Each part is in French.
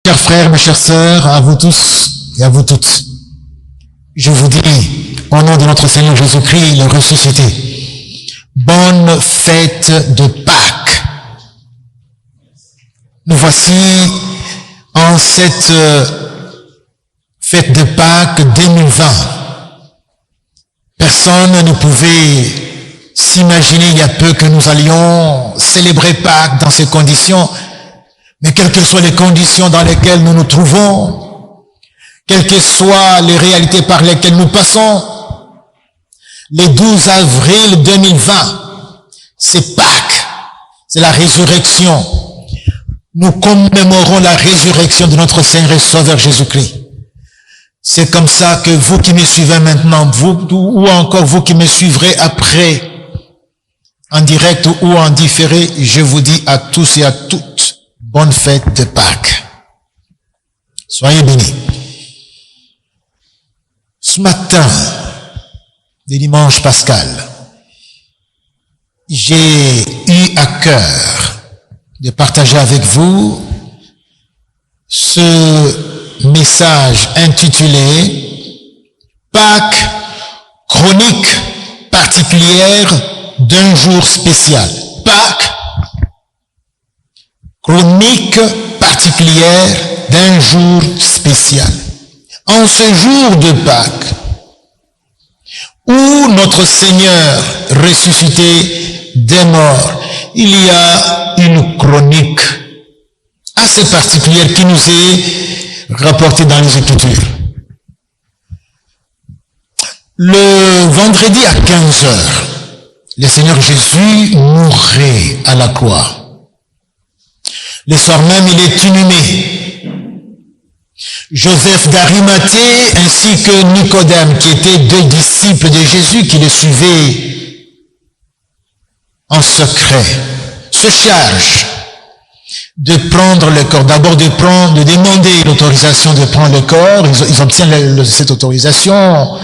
Chers frères, mes chères sœurs, à vous tous et à vous toutes, je vous dis, au nom de notre Seigneur Jésus-Christ, le ressuscité, bonne fête de Pâques. Nous voici en cette fête de Pâques 2020. Personne ne pouvait s'imaginer il y a peu que nous allions célébrer Pâques dans ces conditions. Mais quelles que soient les conditions dans lesquelles nous nous trouvons, quelles que soient les réalités par lesquelles nous passons, le 12 avril 2020, c'est Pâques, c'est la résurrection. Nous commémorons la résurrection de notre Seigneur et Sauveur Jésus-Christ. C'est comme ça que vous qui me suivez maintenant, vous ou encore vous qui me suivrez après, en direct ou en différé, je vous dis à tous et à toutes, bonne fête de Pâques. Soyez bénis. Ce matin, de dimanche pascal, j'ai eu à cœur de partager avec vous ce message intitulé Pâques, chronique particulière d'un jour spécial. Pâques, chronique particulière d'un jour spécial. En ce jour de Pâques, où notre Seigneur ressuscité des morts, il y a une chronique assez particulière qui nous est rapportée dans les Écritures. Le vendredi à 15 heures, le Seigneur Jésus mourait à la croix. Le soir même, il est inhumé. Joseph d'Arimathée ainsi que Nicodème, qui étaient deux disciples de Jésus qui le suivaient en secret, se chargent de prendre le corps. D'abord de demander l'autorisation de prendre le corps. Ils obtiennent cette autorisation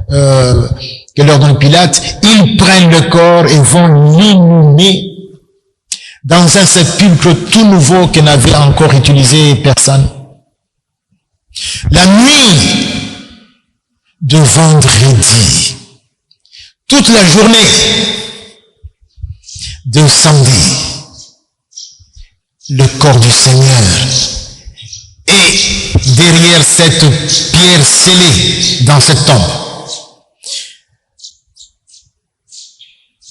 que leur donne Pilate. Ils prennent le corps et vont l'inhumer dans un sépulcre tout nouveau que n'avait encore utilisé personne. La nuit de vendredi, toute la journée de samedi, le corps du Seigneur est derrière cette pierre scellée dans cette tombe.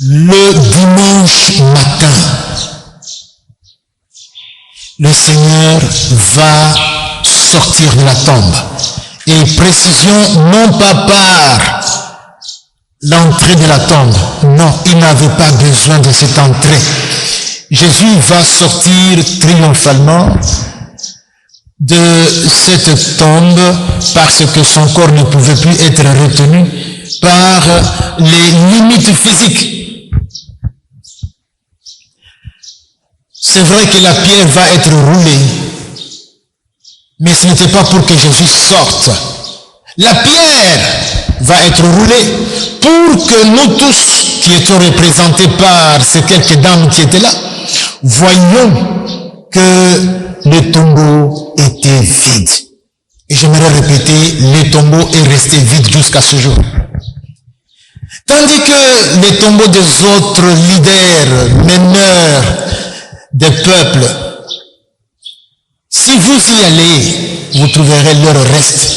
Le dimanche matin, le Seigneur va sortir de la tombe. Et précision, non pas par l'entrée de la tombe. Non, il n'avait pas besoin de cette entrée. Jésus va sortir triomphalement de cette tombe parce que son corps ne pouvait plus être retenu par les limites physiques. C'est vrai que la pierre va être roulée, mais ce n'était pas pour que Jésus sorte. La pierre va être roulée pour que nous tous, qui étions représentés par ces quelques dames qui étaient là, voyions que le tombeau était vide. Et j'aimerais répéter, le tombeau est resté vide jusqu'à ce jour. Tandis que les tombeaux des autres leaders, meneurs des peuples, si vous y allez, vous trouverez leur reste.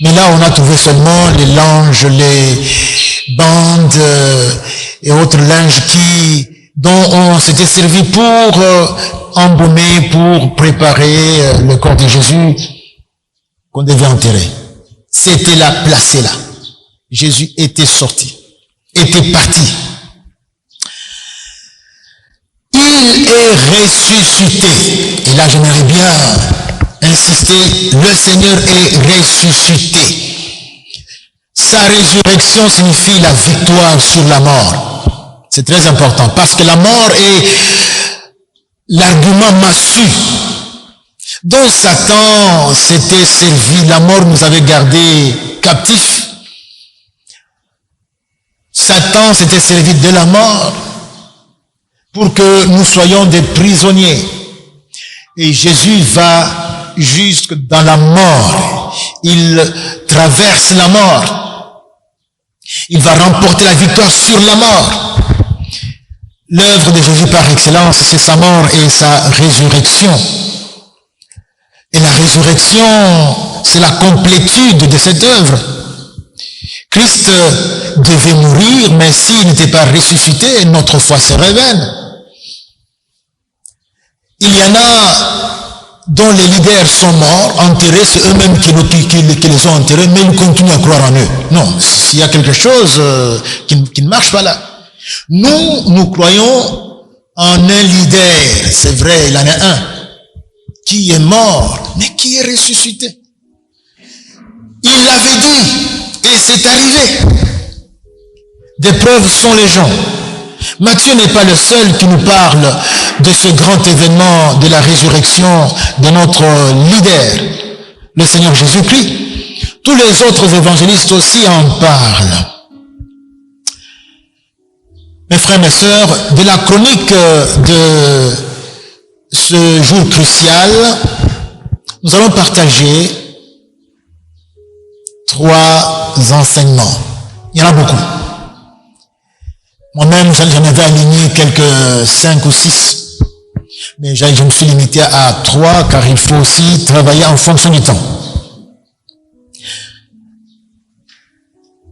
Mais là, on a trouvé seulement les langes, les bandes et autres linges dont on s'était servi pour embaumer, pour préparer le corps de Jésus qu'on devait enterrer. C'était là, placé là. Jésus était sorti, était parti. Il est ressuscité. Et là, j'aimerais bien insister, le Seigneur est ressuscité. Sa résurrection signifie la victoire sur la mort. C'est très important parce que la mort est l'argument massu dont Satan s'était servi. La mort nous avait gardés captifs. Satan s'était servi de la mort pour que nous soyons des prisonniers. Et Jésus va jusque dans la mort. Il traverse la mort. Il va remporter la victoire sur la mort. L'œuvre de Jésus par excellence, c'est sa mort et sa résurrection. Et la résurrection, c'est la complétude de cette œuvre. Christ devait mourir, mais s'il n'était pas ressuscité, notre foi serait vaine. Il y en a dont les leaders sont morts, enterrés, c'est eux-mêmes qui les ont enterrés, mais ils continuent à croire en eux. Non, s'il y a quelque chose qui ne marche pas là. Nous croyons en un leader, c'est vrai, il y en a un, qui est mort, mais qui est ressuscité. Il l'avait dit, et c'est arrivé. Des preuves sont les gens. Matthieu n'est pas le seul qui nous parle de ce grand événement de la résurrection de notre leader, le Seigneur Jésus-Christ. Tous les autres évangélistes aussi en parlent. Mes frères, mes sœurs, de la chronique de ce jour crucial, nous allons partager 3 enseignements. Il y en a beaucoup. Moi-même, j'en avais aligné quelques 5 ou 6. Mais je me suis limité à 3 car il faut aussi travailler en fonction du temps.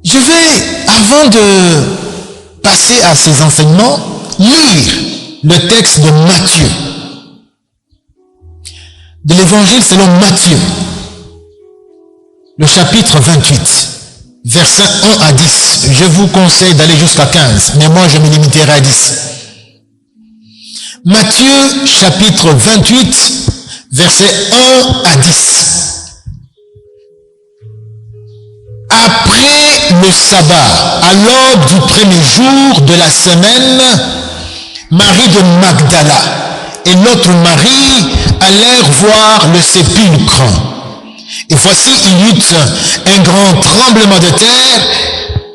Je vais, avant de passer à ces enseignements, lire le texte de Matthieu. De l'évangile selon Matthieu. Le chapitre 28. Versets 1 à 10. Je vous conseille d'aller jusqu'à 15, mais moi je me limiterai à 10. Matthieu, chapitre 28, versets 1 à 10. Après le sabbat, à l'aube du premier jour de la semaine, Marie de Magdala et l'autre Marie allèrent voir le sépulcre. Et voici, il y eut un grand tremblement de terre,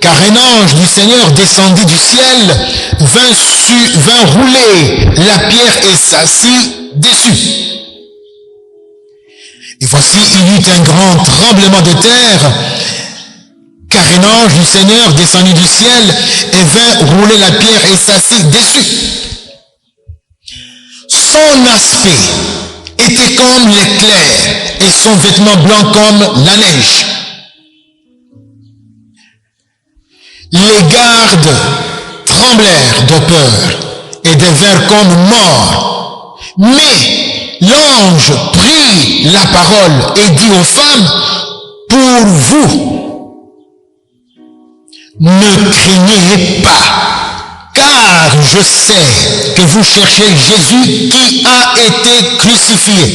car un ange du Seigneur descendit du ciel, vint rouler la pierre et s'assit dessus. Et voici, il y eut un grand tremblement de terre, car un ange du Seigneur descendit du ciel et vint rouler la pierre et s'assit dessus. Son aspect était comme l'éclair et son vêtement blanc comme la neige. Les gardes tremblèrent de peur et devinrent comme morts. Mais l'ange prit la parole et dit aux femmes, pour vous, ne craignez pas, car je sais que vous cherchez Jésus qui a été crucifié.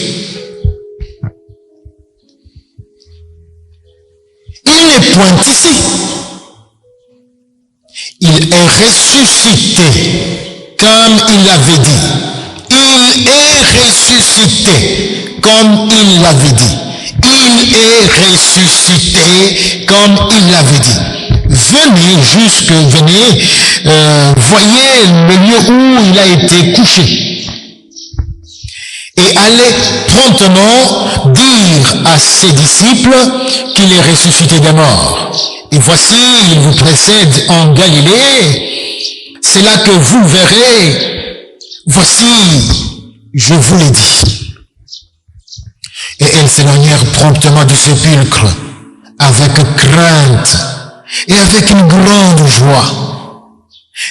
Il n'est point ici. Il est ressuscité, comme il l'avait dit. Il est ressuscité, comme il l'avait dit. Il est ressuscité, comme il l'avait dit. Venez, voyez le lieu où il a été couché. Et allez promptement dire à ses disciples qu'il est ressuscité des morts. Et voici, il vous précède en Galilée. C'est là que vous verrez. Voici, je vous l'ai dit. Et elles s'éloignèrent promptement du sépulcre avec crainte et avec une grande joie.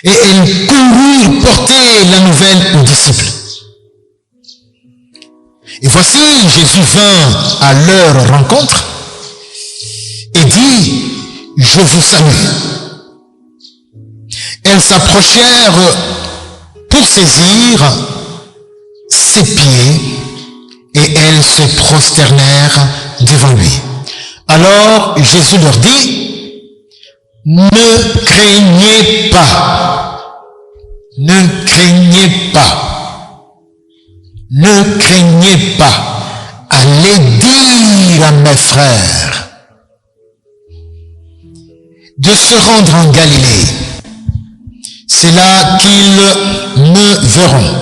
Et elles coururent porter la nouvelle aux disciples. Et voici, Jésus vint à leur rencontre et dit, je vous salue. Elles s'approchèrent pour saisir ses pieds et elles se prosternèrent devant lui. Alors Jésus leur dit, ne craignez pas, ne craignez pas. Ne craignez pas, allez dire à mes frères de se rendre en Galilée. C'est là qu'ils me verront.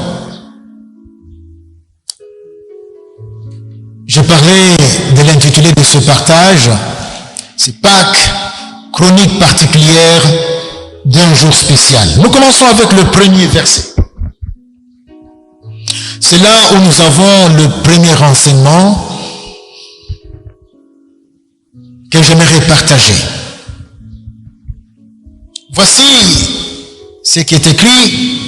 Je parlais l'intitulé de ce partage, c'est Pâques, chronique particulière d'un jour spécial. Nous commençons avec le premier verset. C'est là où nous avons le premier enseignement que j'aimerais partager. Voici ce qui est écrit.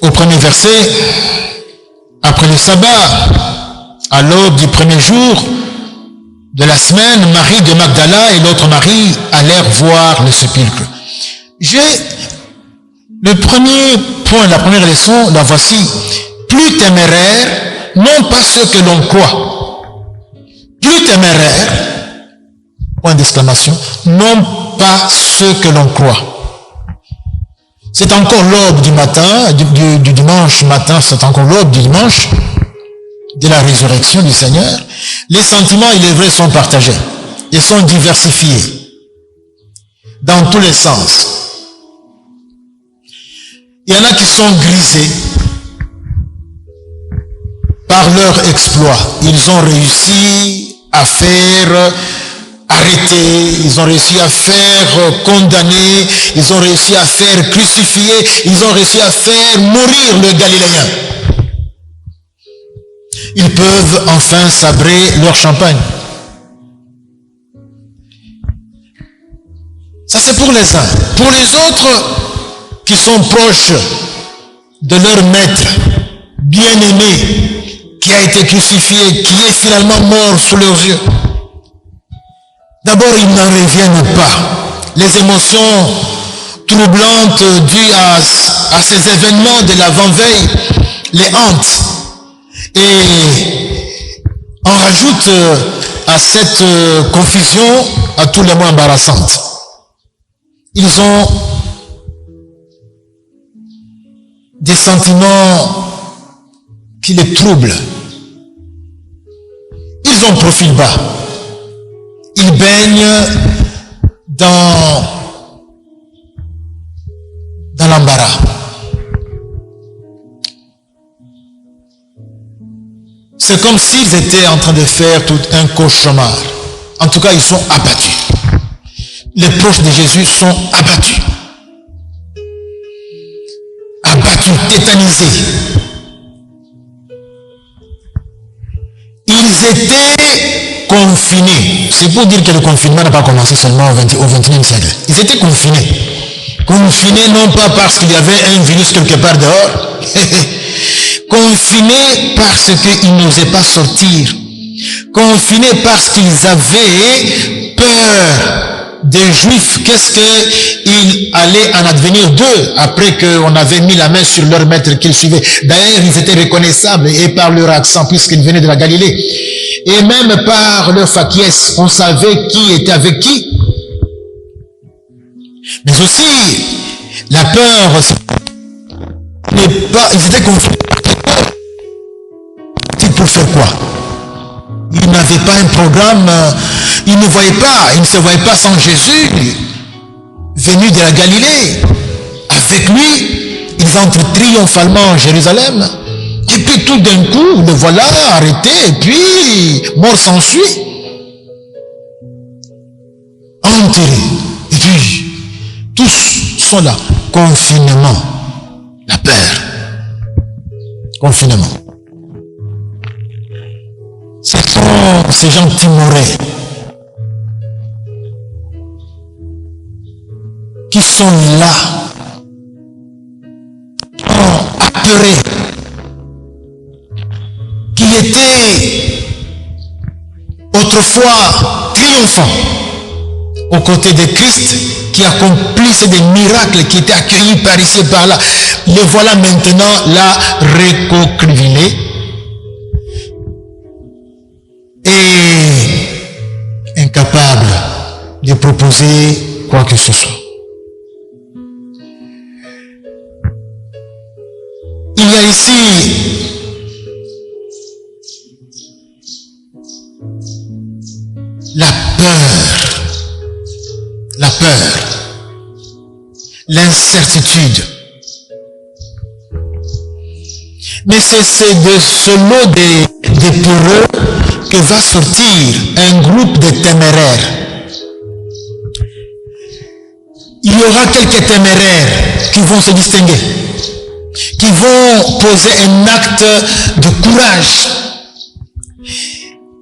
Au premier verset, après le sabbat, à l'aube du premier jour de la semaine, Marie de Magdala et l'autre Marie allèrent voir le sépulcre. J'ai le premier point, la première leçon, la voici. Plus téméraire, non pas ce que l'on croit. Plus téméraire, point d'exclamation, non pas ce que l'on croit. C'est encore l'aube du matin, du dimanche matin, c'est encore l'aube du dimanche, de la résurrection du Seigneur. Les sentiments, il est vrai, sont partagés. Ils sont diversifiés dans tous les sens. Il y en a qui sont grisés par leur exploit. Ils ont réussi à faire arrêter, ils ont réussi à faire condamner, ils ont réussi à faire crucifier, ils ont réussi à faire mourir le Galiléen. Ils peuvent enfin sabrer leur champagne. Ça, c'est pour les uns. Pour les autres qui sont proches de leur maître bien-aimé, qui a été crucifié, qui est finalement mort sous leurs yeux, d'abord, ils n'en reviennent pas. Les émotions troublantes dues à ces événements de l'avant-veille les hantent. Et on rajoute à cette confusion à tous les mots embarrassantes. Ils ont des sentiments qui les troublent. Ils ont profil bas. Ils baignent dans l'embarras. C'est comme s'ils étaient en train de faire tout un cauchemar. En tout cas, ils sont abattus. Les proches de Jésus sont abattus. Abattus, tétanisés. Ils étaient confinés. C'est pour dire que le confinement n'a pas commencé seulement au XXIe siècle. Ils étaient confinés. Confinés non pas parce qu'il y avait un virus quelque part dehors, confinés parce qu'ils n'osaient pas sortir, confinés parce qu'ils avaient peur des Juifs. Qu'est-ce qu'il allait en advenir d'eux après qu'on avait mis la main sur leur maître qu'ils suivaient? D'ailleurs, ils étaient reconnaissables et par leur accent puisqu'ils venaient de la Galilée. Et même par leur faquiès, on savait qui était avec qui. Mais aussi, la peur n'est pas... Ils étaient confinés. Pour faire quoi? Ils n'avaient pas un programme, ils ne voyaient pas, ils ne se voyaient pas sans Jésus, venu de la Galilée. Avec lui, ils entrent triomphalement en Jérusalem. Et puis tout d'un coup, le voilà arrêté, et puis mort s'ensuit. Enterré. Et puis, tous sont là. Confinement. La peur. Confinement. Ce sont ces gens timorés qui sont là, apeurés, qui étaient autrefois triomphants aux côtés de Christ, qui accomplissent des miracles, qui étaient accueillis par ici et par là. Les voilà maintenant là réconciliés et incapables de proposer quoi que ce soit. Il y a ici la peur, l'incertitude, Mais c'est de ce lot des peureux que va sortir un groupe de téméraires. Il y aura quelques téméraires qui vont se distinguer, qui vont poser un acte de courage.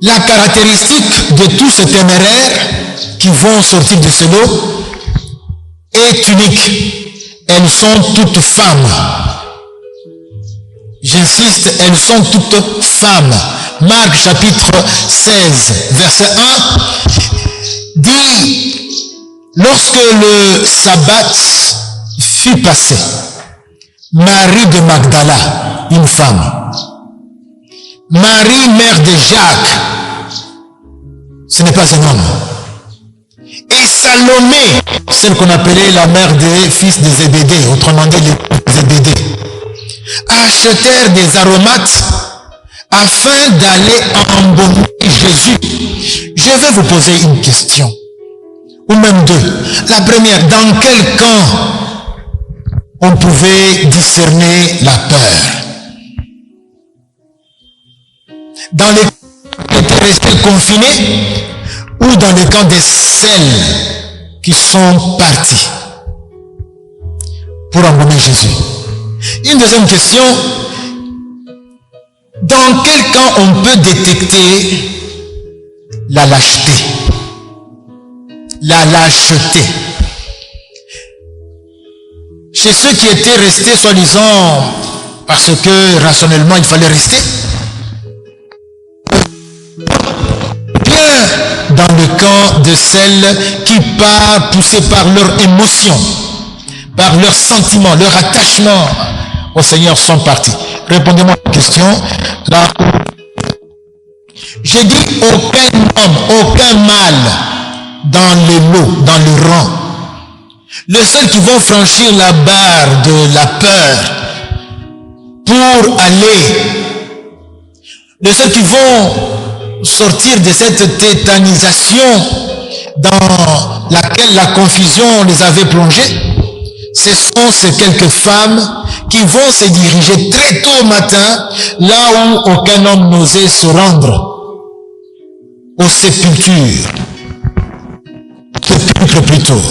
La caractéristique de tous ces téméraires qui vont sortir de ce lot est unique. Elles sont toutes femmes. J'insiste, elles sont toutes femmes. Marc chapitre 16, verset 1 dit: lorsque le sabbat fut passé, Marie de Magdala, une femme, Marie, mère de Jacques, ce n'est pas un homme, et Salomé, celle qu'on appelait la mère des fils de Zébédée, autrement dit les Zébédée, achetèrent des aromates afin d'aller embaumer Jésus. Je vais vous poser une question, ou même deux. La première, dans quel camp on pouvait discerner la peur? Dans les camps qui étaient restés confinés ou dans les camps de celles qui sont parties pour embaumer Jésus? Une deuxième question, dans quel camp on peut détecter la lâcheté? La lâcheté. Chez ceux qui étaient restés soi-disant parce que rationnellement il fallait rester, bien dans le camp de celles qui, poussées par leur émotion, par leurs sentiments, leur attachement au Seigneur, sont partis. Répondez-moi à la question. Là, j'ai dit aucun homme, aucun mâle dans les lots, dans le rang. Les seuls qui vont franchir la barre de la peur pour aller, les seuls qui vont sortir de cette tétanisation dans laquelle la confusion les avait plongés, ce sont ces quelques femmes qui vont se diriger très tôt au matin, là où aucun homme n'osait se rendre, aux sépultures. Sépulcre plutôt.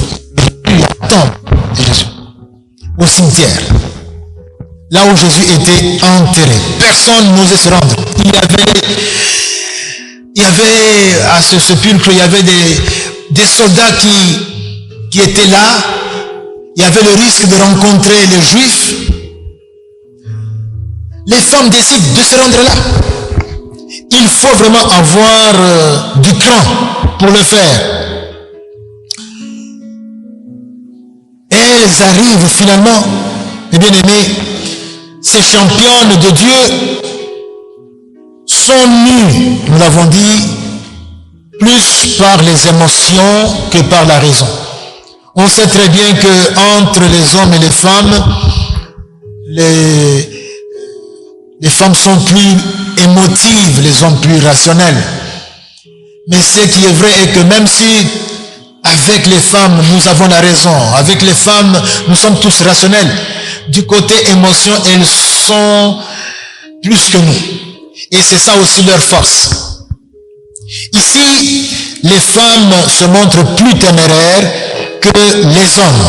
La tombe de Jésus. Au cimetière. Là où Jésus était enterré. Personne n'osait se rendre. Il y avait à ce sépulcre, il y avait des soldats qui étaient là. Il y avait le risque de rencontrer les Juifs. Les femmes décident de se rendre là. Il faut vraiment avoir du cran pour le faire. Elles arrivent finalement, mes bien-aimés, ces championnes de Dieu sont nues, nous l'avons dit, plus par les émotions que par la raison. On sait très bien que entre les hommes et les femmes, les femmes sont plus émotives, les hommes plus rationnels. Mais ce qui est vrai est que même si avec les femmes nous avons la raison, avec les femmes nous sommes tous rationnels, du côté émotion elles sont plus que nous. Et c'est ça aussi leur force. Ici, les femmes se montrent plus téméraires que les hommes.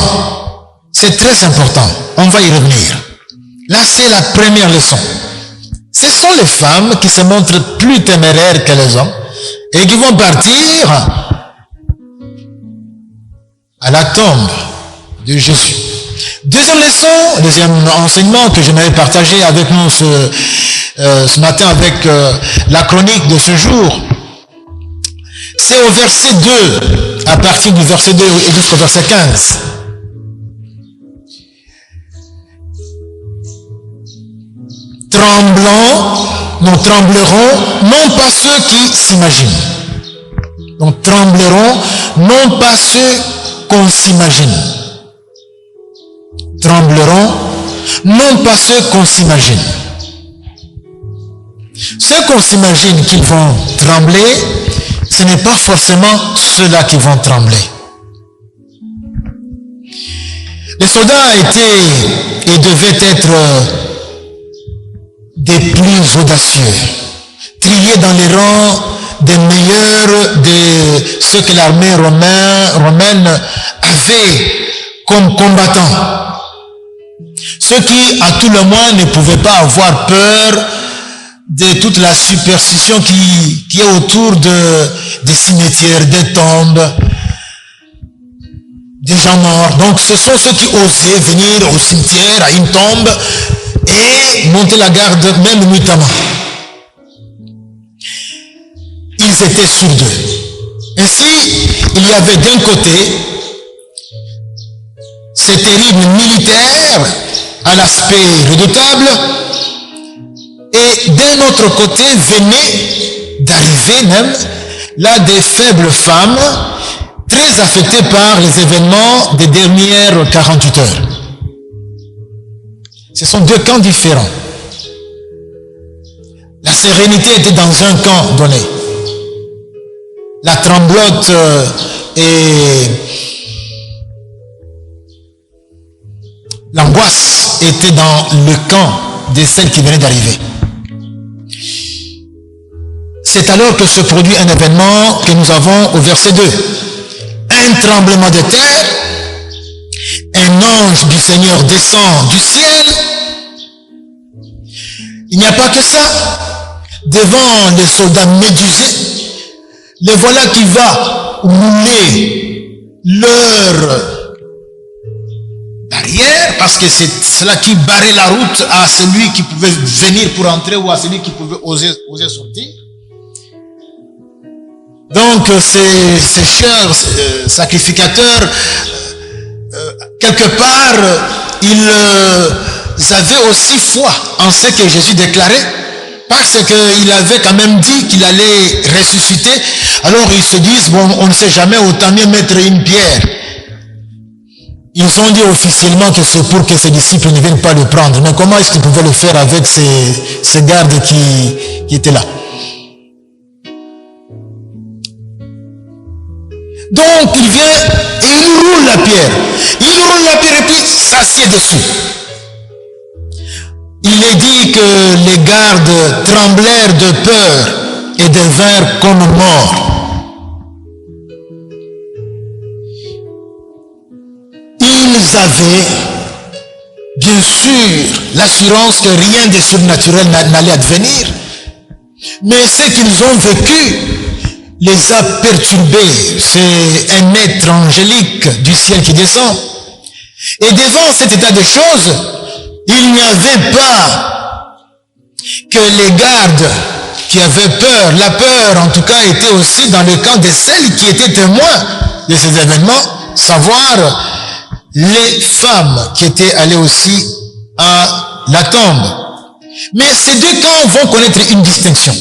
C'est très important. On va y revenir. Là, c'est la première leçon. Ce sont les femmes qui se montrent plus téméraires que les hommes et qui vont partir à la tombe de Jésus. Deuxième leçon, deuxième enseignement que j'aimerais partager avec nous ce matin avec la chronique de ce jour, c'est au verset 2, à partir du verset 2 et jusqu'au verset 15. Nous tremblerons, non pas ceux qui s'imaginent. Nous tremblerons, non pas ceux qu'on s'imagine. Trembleront, non pas ceux qu'on s'imagine. Ceux qu'on s'imagine qu'ils vont trembler, ce n'est pas forcément ceux-là qui vont trembler. Les soldats étaient et devaient être des plus audacieux, triés dans les rangs des meilleurs de ceux que l'armée romaine avait comme combattants. Ceux qui, à tout le moins, ne pouvaient pas avoir peur de toute la superstition qui est autour des cimetières, des tombes, des gens morts. Donc ce sont ceux qui osaient venir au cimetière, à une tombe, et monter la garde même nuitamment. Ils étaient sûrs d'eux. Ainsi, il y avait d'un côté ces terribles militaires à l'aspect redoutable, et d'un autre côté venaient d'arriver même là des faibles femmes très affectées par les événements des dernières 48 heures. Ce sont deux camps différents. La sérénité était dans un camp donné. La tremblote et l'angoisse étaient dans le camp de celles qui venaient d'arriver. C'est alors que se produit un événement que nous avons au verset 2. Un tremblement de terre, un ange du Seigneur descend du ciel. Il n'y a pas que ça. Devant les soldats médusés, les voilà qui va rouler leur barrière, parce que c'est cela qui barrait la route à celui qui pouvait venir pour entrer ou à celui qui pouvait oser sortir. Donc ces chers sacrificateurs, quelque part, ils avaient aussi foi en ce que Jésus déclarait, parce qu'il avait quand même dit qu'il allait ressusciter. Alors ils se disent, bon, on ne sait jamais, autant mieux mettre une pierre. Ils ont dit officiellement que c'est pour que ses disciples ne viennent pas le prendre. Mais comment est-ce qu'ils pouvaient le faire avec ces gardes qui étaient là? Donc il vient et il roule la pierre. Il roule la pierre et puis s'assied dessus. Il est dit que les gardes tremblèrent de peur et devinrent comme morts. Ils avaient bien sûr l'assurance que rien de surnaturel n'allait advenir, mais ce qu'ils ont vécu les a perturbés. C'est un être angélique du ciel qui descend. Et devant cet état de choses, il n'y avait pas que les gardes qui avaient peur. La peur, en tout cas, était aussi dans le camp de celles qui étaient témoins de ces événements, savoir les femmes qui étaient allées aussi à la tombe. Mais ces deux camps vont connaître une distinction.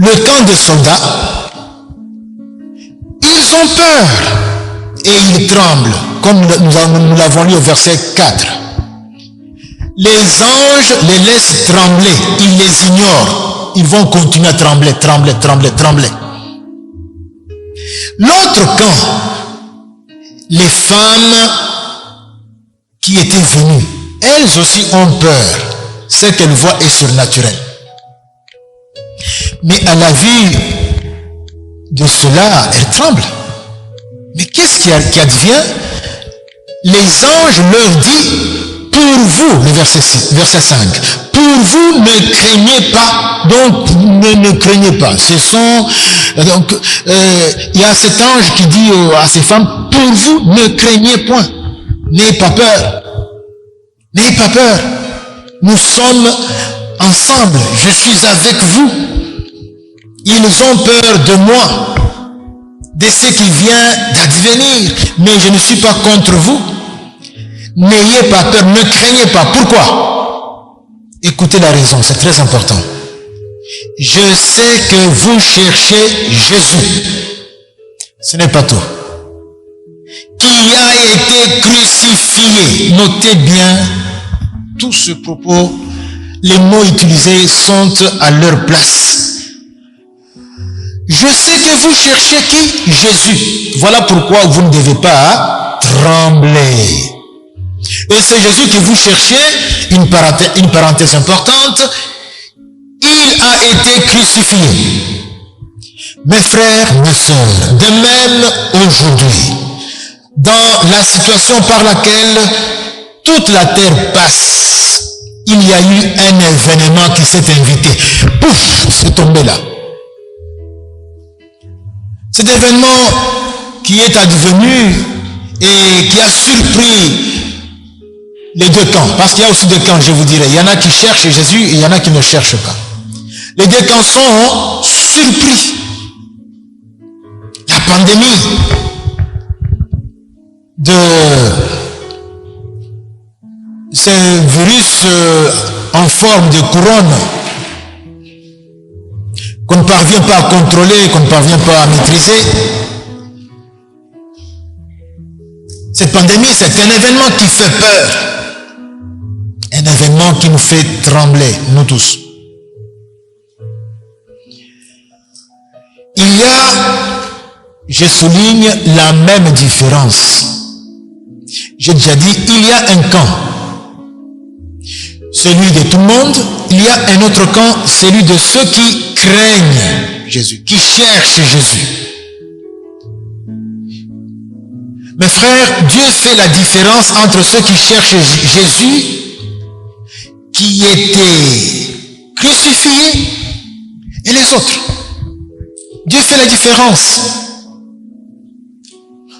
Le camp des soldats, ils ont peur et ils tremblent, comme nous l'avons lu au verset 4. Les anges les laissent trembler, ils les ignorent. Ils vont continuer à trembler. L'autre camp, les femmes qui étaient venues, elles aussi ont peur. Ce qu'elles voient est surnaturel. Mais à la vue de cela, elles tremblent. Mais qu'est-ce qui advient? Les anges leur disent, pour vous, le verset 5, pour vous ne craignez pas, donc ne craignez pas. Il y a cet ange qui dit à ces femmes, pour vous ne craignez point, n'ayez pas peur, n'ayez pas peur, nous sommes ensemble, je suis avec vous. Ils ont peur de moi, de ce qui vient d'advenir, mais je ne suis pas contre vous. N'ayez pas peur, ne craignez pas. Pourquoi? Écoutez la raison, c'est très important. Je sais que vous cherchez Jésus. Ce n'est pas tout. Qui a été crucifié. Notez bien tout ce propos. Les mots utilisés sont à leur place. Je sais que vous cherchez qui? Jésus. Voilà pourquoi vous ne devez pas trembler. Et c'est Jésus que vous cherchez, une parenthèse importante, il a été crucifié. Mes frères, mes sœurs, de même aujourd'hui, dans la situation par laquelle toute la terre passe, il y a eu un événement qui s'est invité. Pouf, c'est tombé là. Cet événement qui est advenu et qui a surpris les deux camps, parce qu'il y a aussi deux camps, je vous dirais. Il y en a qui cherchent Jésus et il y en a qui ne cherchent pas. Les deux camps sont surpris. La pandémie de ce virus en forme de couronne qu'on ne parvient pas à contrôler, qu'on ne parvient pas à maîtriser. Cette pandémie, c'est un événement qui fait peur. Un événement qui nous fait trembler, nous tous. Il y a, je souligne, la même différence. J'ai déjà dit, il y a un camp, celui de tout le monde. Il y a un autre camp, celui de ceux qui craignent Jésus, qui cherchent Jésus. Mes frères, Dieu fait la différence entre ceux qui cherchent Jésus, qui étaient crucifiés, et les autres. Dieu fait la différence.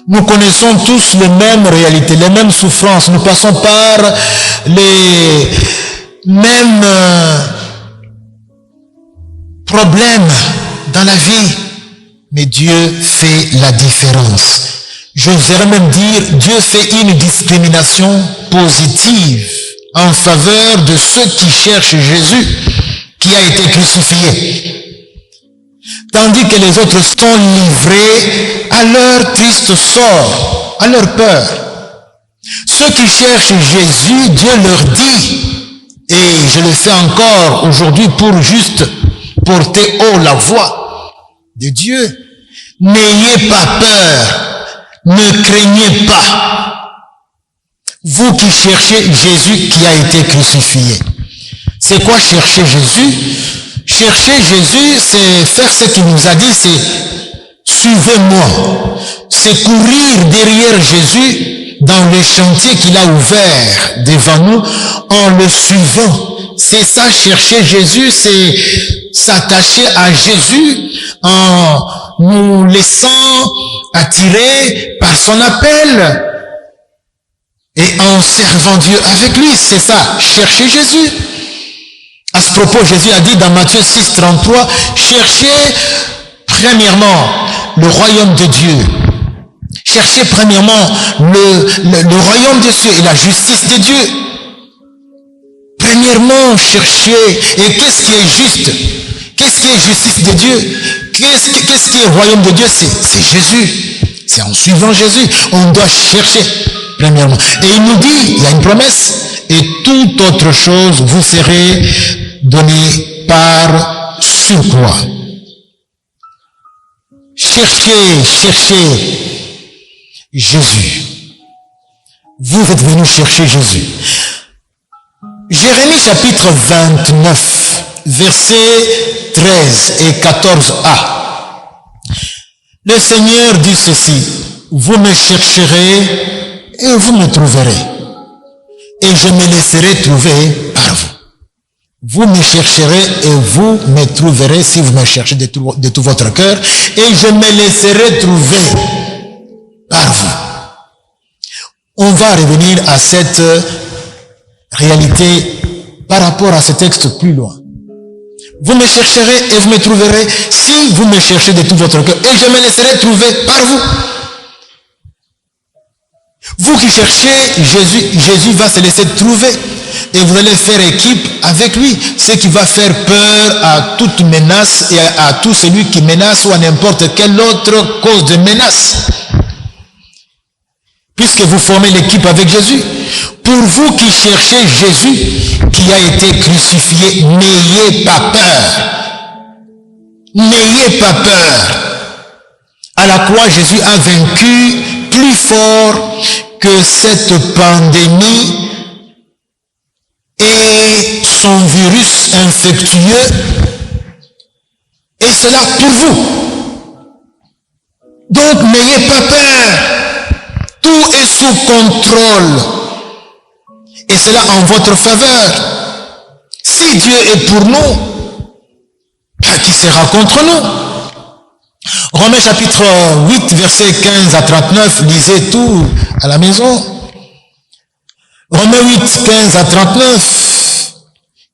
Nous connaissons tous les mêmes réalités, les mêmes souffrances. Nous passons par les mêmes problèmes dans la vie. Mais Dieu fait la différence. J'oserais même dire, Dieu fait une discrimination positive en faveur de ceux qui cherchent Jésus, qui a été crucifié. Tandis que les autres sont livrés à leur triste sort, à leur peur. Ceux qui cherchent Jésus, Dieu leur dit, et je le fais encore aujourd'hui pour juste porter haut la voix de Dieu, n'ayez pas peur, ne craignez pas. Vous qui cherchez Jésus qui a été crucifié. C'est quoi chercher Jésus? Chercher Jésus, c'est faire ce qu'il nous a dit, c'est suivez-moi. C'est courir derrière Jésus dans le chantier qu'il a ouvert devant nous en le suivant. C'est ça, chercher Jésus, c'est s'attacher à Jésus en nous laissant attirer par son appel et en servant Dieu avec lui. C'est ça, chercher Jésus. À ce propos, Jésus a dit dans Matthieu 6, 33, cherchez premièrement le royaume de Dieu. Cherchez premièrement le royaume de Dieu et la justice de Dieu. Premièrement, cherchez. Et qu'est-ce qui est juste? Qu'est-ce qui est justice de Dieu? Qu'est-ce qui est royaume de Dieu? C'est Jésus. C'est en suivant Jésus. On doit chercher premièrement. Et il nous dit, il y a une promesse, et toute autre chose vous serez donné par surcroît. Cherchez Jésus. Vous êtes venus chercher Jésus. Jérémie chapitre 29, versets 13 et 14a. Le Seigneur dit ceci, vous me chercherez et vous me trouverez. Et je me laisserai trouver par vous. Vous me chercherez et vous me trouverez si vous me cherchez de tout votre cœur. Et je me laisserai trouver par vous. On va revenir à cette réalité par rapport à ce texte plus loin. Vous me chercherez et vous me trouverez si vous me cherchez de tout votre cœur. Et je me laisserai trouver par vous. Vous qui cherchez Jésus va se laisser trouver et vous allez faire équipe avec lui. Ce qui va faire peur à toute menace et à tout celui qui menace ou à n'importe quelle autre cause de menace. Puisque vous formez l'équipe avec Jésus. Pour vous qui cherchez Jésus qui a été crucifié, n'ayez pas peur. N'ayez pas peur. À la croix, Jésus a vaincu plus fort que cette pandémie et son virus infectieux est cela pour vous. Donc n'ayez pas peur. Tout est sous contrôle. Et cela en votre faveur. Si Dieu est pour nous, qui sera contre nous? Romains chapitre 8, versets 15 à 39, lisez tout à la maison. Romains 8, 15 à 39.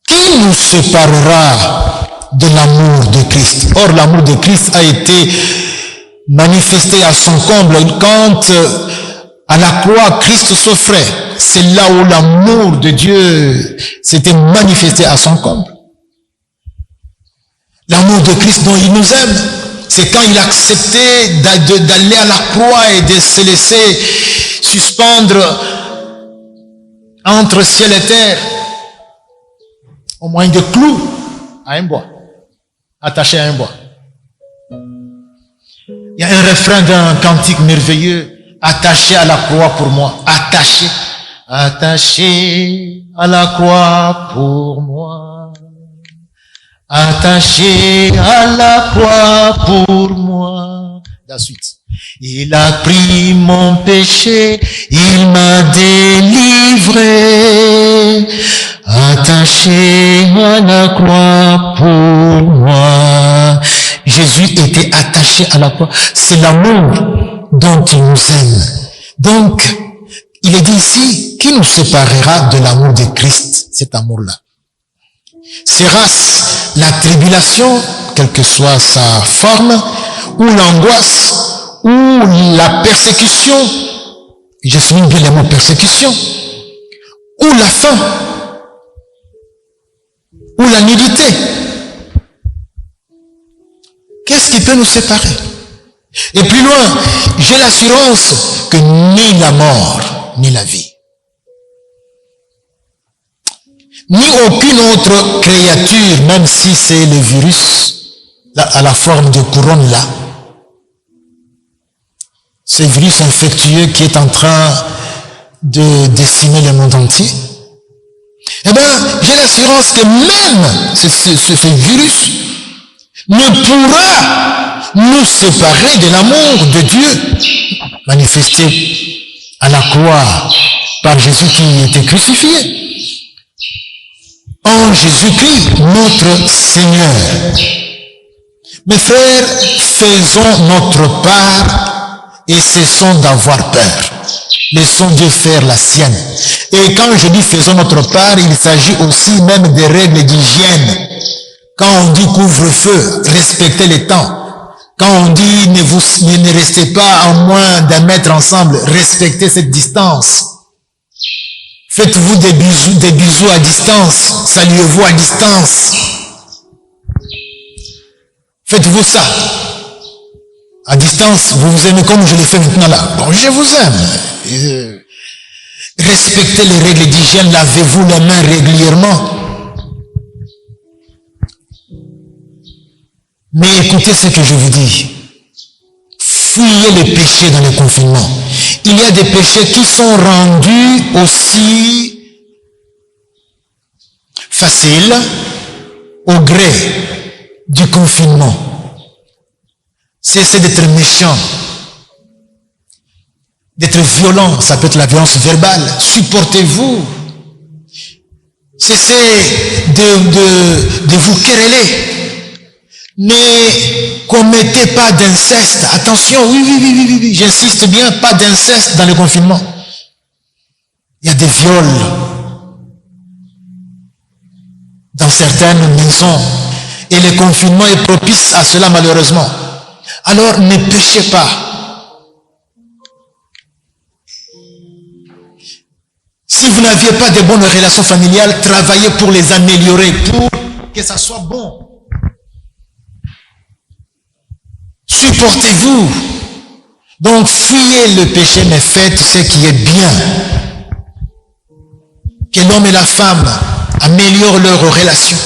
Qui nous séparera de l'amour de Christ? Or, l'amour de Christ a été manifesté à son comble quand à la croix Christ s'offrait. C'est là où l'amour de Dieu s'était manifesté à son comble. L'amour de Christ dont il nous aime, c'est quand il a accepté d'aller à la croix et de se laisser suspendre entre ciel et terre au moyen de clous à un bois, attaché à un bois. Il y a un refrain d'un cantique merveilleux, attaché à la croix pour moi, attaché à la croix pour moi, attaché à la croix pour moi. La suite. Il a pris mon péché, il m'a délivré, attaché à la croix pour moi. Jésus était attaché à la croix. C'est l'amour dont il nous aime. Donc, il est dit ici, qui nous séparera de l'amour de Christ, cet amour-là? Sera-ce la tribulation, quelle que soit sa forme, ou l'angoisse, ou la persécution, je souligne bien le mot persécution, ou la faim, ou la nudité? Qu'est-ce qui peut nous séparer? Et plus loin, j'ai l'assurance que ni la mort, ni la vie, ni aucune autre créature, même si c'est le virus, à la forme de couronne là, ce virus infectieux qui est en train de décimer le monde entier, eh bien, j'ai l'assurance que même ce virus ne pourra nous séparer de l'amour de Dieu manifesté à la croix par Jésus qui était crucifié. En Jésus-Christ, notre Seigneur. Mes frères, faisons notre part et cessons d'avoir peur. Laissons Dieu faire la sienne. Et quand je dis faisons notre part, il s'agit aussi même des règles d'hygiène. Quand on dit couvre-feu, respectez les temps. Quand on dit ne restez pas à moins d'1 mètre ensemble, respectez cette distance. Faites-vous des bisous à distance, saluez-vous à distance. Faites-vous ça. À distance, vous vous aimez comme je l'ai fait maintenant là. Bon, je vous aime. Respectez les règles d'hygiène, lavez-vous les mains régulièrement. Mais écoutez ce que je vous dis. Fuyez les péchés dans le confinement. Il y a des péchés qui sont rendus aussi faciles au gré du confinement. Cessez d'être méchant, d'être violent. Ça peut être la violence verbale. Supportez-vous. Cessez de vous quereller. Ne commettez pas d'inceste. Attention, oui, j'insiste bien, pas d'inceste dans le confinement. Il y a des viols dans certaines maisons et le confinement est propice à cela malheureusement. Alors ne péchez pas. Si vous n'aviez pas de bonnes relations familiales, travaillez pour les améliorer, pour que ça soit bon. Supportez-vous. Donc fuyez le péché, mais faites ce qui est bien. Que l'homme et la femme améliorent leurs relations.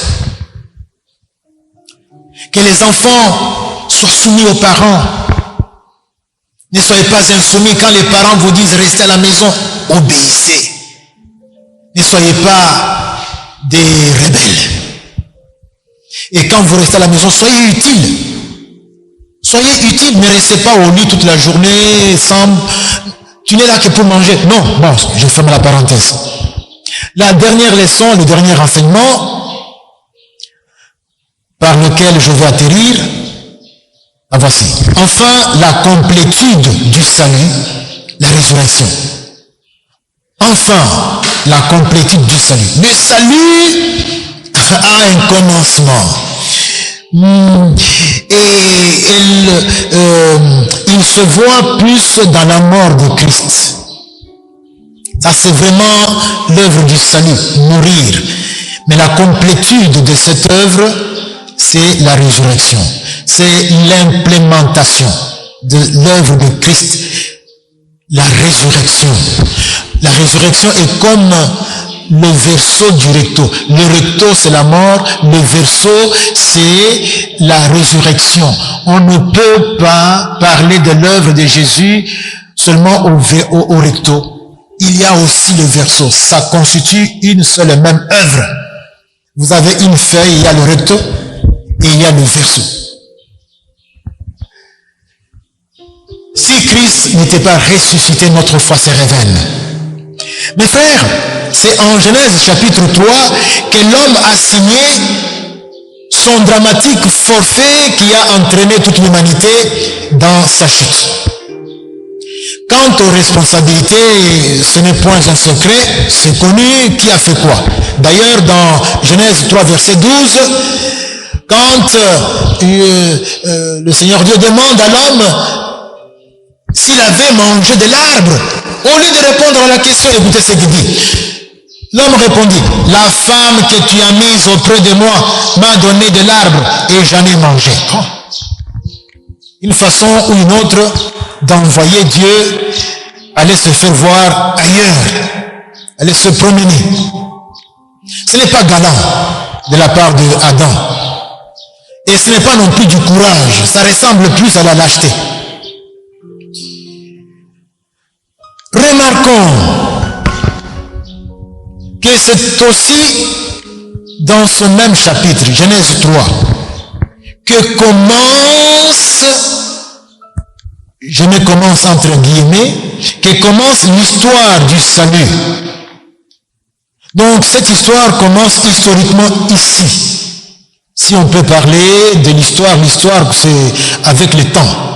Que les enfants soient soumis aux parents. Ne soyez pas insoumis quand les parents vous disent restez à la maison. Obéissez. Ne soyez pas des rebelles. Et quand vous restez à la maison, soyez utiles. Soyez utiles, ne restez pas au lit toute la journée sans... Tu n'es là que pour manger. Non, bon, je ferme la parenthèse. La dernière leçon, le dernier enseignement par lequel je vais atterrir, la voici. Enfin, la complétude du salut, la résurrection. Enfin, la complétude du salut. Le salut a un commencement. Et il se voit plus dans la mort de Christ. Ça, c'est vraiment l'œuvre du salut, mourir. Mais la complétude de cette œuvre, c'est la résurrection. C'est l'implémentation de l'œuvre de Christ. La résurrection. La résurrection est comme le verso du recto. Le recto, c'est la mort. Le verso, c'est la résurrection. On ne peut pas parler de l'œuvre de Jésus seulement au recto. Il y a aussi le verso. Ça constitue une seule et même œuvre. Vous avez une feuille, il y a le recto et il y a le verso. Si Christ n'était pas ressuscité, notre foi serait vaine. Mes frères, c'est en Genèse chapitre 3 que l'homme a signé son dramatique forfait qui a entraîné toute l'humanité dans sa chute. Quant aux responsabilités, ce n'est point un secret, c'est connu qui a fait quoi. D'ailleurs, dans Genèse 3, verset 12, quand le Seigneur Dieu demande à l'homme s'il avait mangé de l'arbre, au lieu de répondre à la question, écoutez ce qu'il dit. L'homme répondit, la femme que tu as mise auprès de moi m'a donné de l'arbre et j'en ai mangé. Une façon ou une autre d'envoyer Dieu aller se faire voir ailleurs, aller se promener. Ce n'est pas galant de la part d'Adam. Et ce n'est pas non plus du courage. Ça ressemble plus à la lâcheté. Remarquons que c'est aussi dans ce même chapitre, Genèse 3, que commence, je mets commence entre guillemets, que commence l'histoire du salut. Donc cette histoire commence historiquement ici. Si on peut parler de l'histoire c'est avec le temps.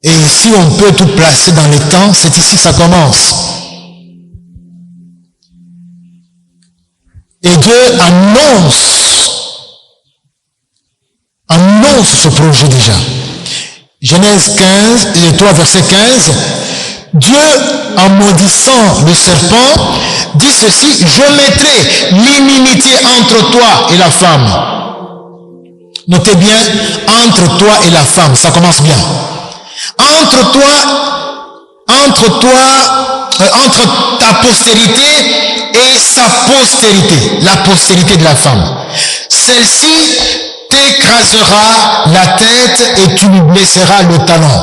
Et si on peut tout placer dans le temps, c'est ici que ça commence. Et Dieu annonce ce projet déjà. Genèse 3, verset 15. Dieu, en maudissant le serpent, dit ceci, je mettrai l'inimitié entre toi et la femme. Notez bien, entre toi et la femme, ça commence bien. Entre ta postérité et sa postérité, la postérité de la femme. Celle-ci t'écrasera la tête et tu lui blesseras le talon.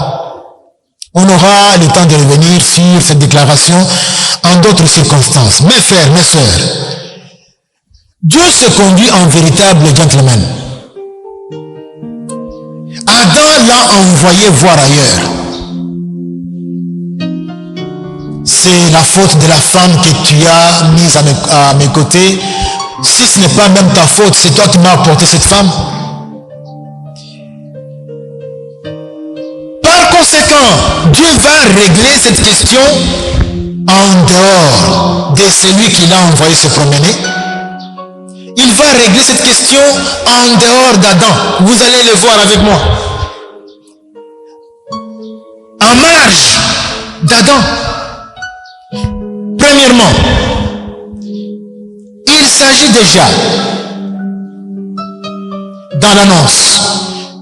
On aura le temps de revenir sur cette déclaration en d'autres circonstances. Mes frères, mes sœurs, Dieu se conduit en véritable gentleman. Adam l'a envoyé voir ailleurs. C'est la faute de la femme que tu as mise à mes côtés. Si ce n'est pas même ta faute, c'est toi qui m'as apporté cette femme. Par conséquent, Dieu va régler cette question en dehors de celui qui l'a envoyé se promener. Il va régler cette question en dehors d'Adam. Vous allez le voir avec moi. En marge d'Adam. Premièrement, il s'agit déjà dans l'annonce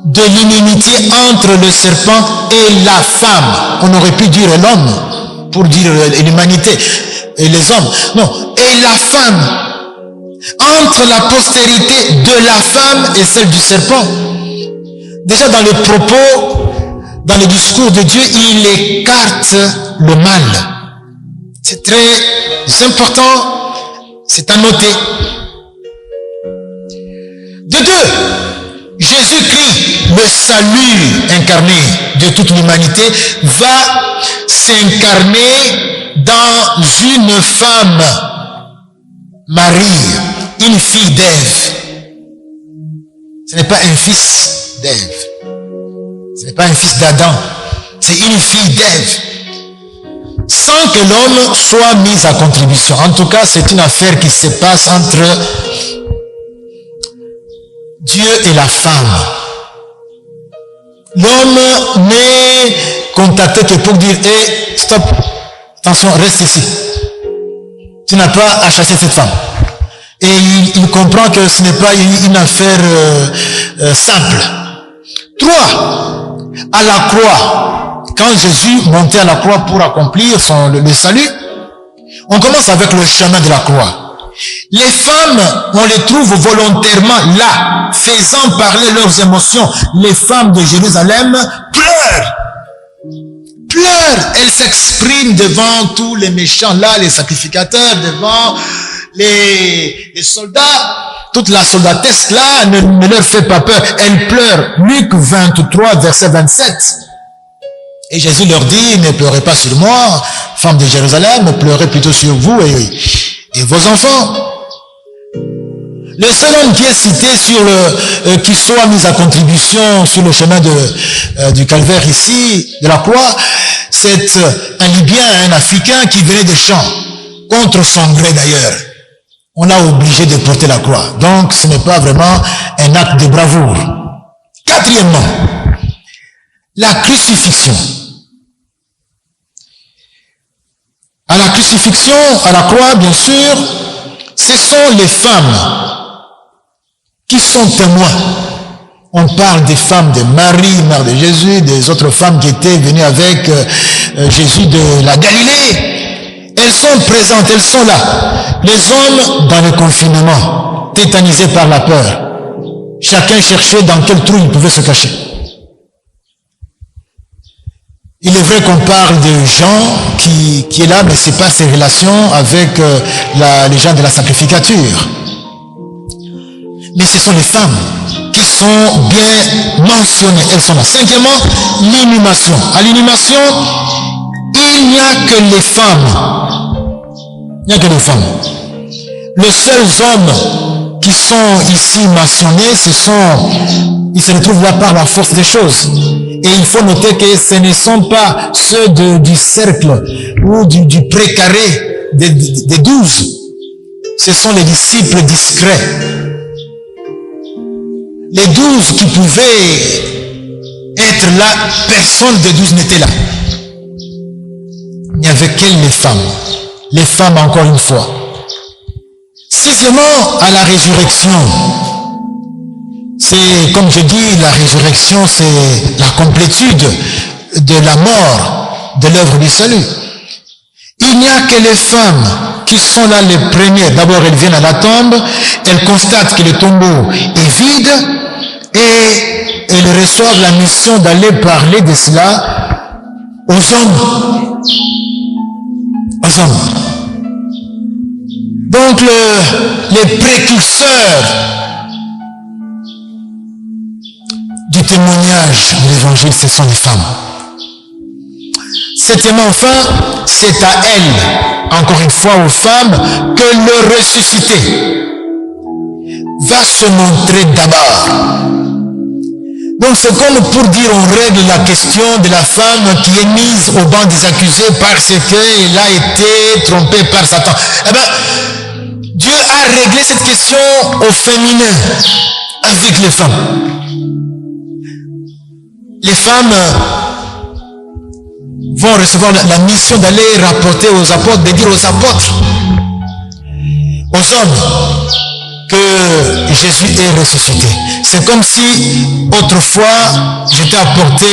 de l'inimitié entre le serpent et la femme. On aurait pu dire l'homme pour dire l'humanité et les hommes. Non, et la femme. Entre la postérité de la femme et celle du serpent. Déjà dans le propos dans le discours de Dieu, il écarte le mal. C'est très important, c'est à noter. De deux, Jésus-Christ, le salut incarné de toute l'humanité, va s'incarner dans une femme, Marie, une fille d'Ève. Ce n'est pas un fils d'Ève. Ce n'est pas un fils d'Adam. C'est une fille d'Ève. Sans que l'homme soit mis à contribution. En tout cas, c'est une affaire qui se passe entre Dieu et la femme. L'homme n'est contacté que pour dire, hey, stop, attention, reste ici. Tu n'as pas à chasser cette femme. Et il comprend que ce n'est pas une affaire simple. 3. À la croix, quand Jésus montait à la croix pour accomplir le salut, on commence avec le chemin de la croix. Les femmes, on les trouve volontairement là, faisant parler leurs émotions. Les femmes de Jérusalem pleurent. Elles s'expriment devant tous les méchants là, les sacrificateurs, devant les soldats. Toute la soldatesse là ne leur fait pas peur. Elles pleurent. Luc 23, verset 27. Et Jésus leur dit, ne pleurez pas sur moi, femmes de Jérusalem, pleurez plutôt sur vous et vos enfants. Le seul homme qui est cité qui soit mis à contribution sur le chemin du calvaire ici, de la croix, c'est un Libyen, un Africain qui venait des champs, contre son gré d'ailleurs. On l'a obligé de porter la croix. Donc, ce n'est pas vraiment un acte de bravoure. 4e, la crucifixion. À la crucifixion, à la croix, bien sûr, ce sont les femmes qui sont témoins. On parle des femmes de Marie, mère de Jésus, des autres femmes qui étaient venues avec Jésus de la Galilée. Elles sont présentes, elles sont là. Les hommes dans le confinement, tétanisés par la peur. Chacun cherchait dans quel trou il pouvait se cacher. Il est vrai qu'on parle de Jean qui est là, mais c'est pas ses relations avec les gens de la sacrificature. Mais ce sont les femmes qui sont bien mentionnées. Elles sont là. 5e, l'inhumation. À l'inhumation, il n'y a que les femmes. Il n'y a que les femmes. Les seuls hommes qui sont ici mentionnés, ils se retrouvent là par la force des choses. Et il faut noter que ce ne sont pas ceux du cercle ou du précaré des 12. Ce sont les disciples discrets. Les 12 qui pouvaient être là, personne des 12 n'était là. Il n'y avait qu'elles les femmes. Les femmes encore une fois. 6e, à la résurrection. C'est, comme je dis, la résurrection, c'est la complétude de la mort, de l'œuvre du salut. Il n'y a que les femmes qui sont là les premières. D'abord, elles viennent à la tombe, elles constatent que le tombeau est vide et elles reçoivent la mission d'aller parler de cela aux hommes. Aux hommes. Donc, les précurseurs du témoignage de l'évangile, ce sont les femmes. 7e, enfin, c'est à elles, encore une fois aux femmes, que le ressuscité va se montrer d'abord. Donc c'est comme pour dire, on règle la question de la femme qui est mise au banc des accusés parce qu'elle a été trompée par Satan. Eh bien, Dieu a réglé cette question au féminin avec les femmes. Les femmes vont recevoir la mission d'aller rapporter aux apôtres, de dire aux apôtres, aux hommes, que Jésus est ressuscité. C'est comme si autrefois j'étais apporté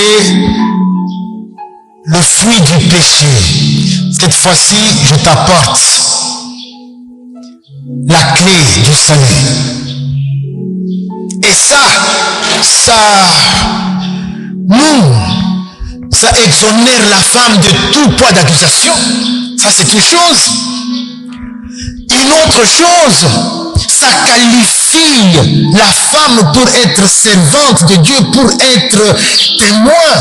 le fruit du péché. Cette fois-ci, je t'apporte la clé du salut. Et ça nous ça exonère la femme de tout poids d'accusation. Ça, c'est une chose. Une autre chose, ça qualifie la femme pour être servante de Dieu, pour être témoin.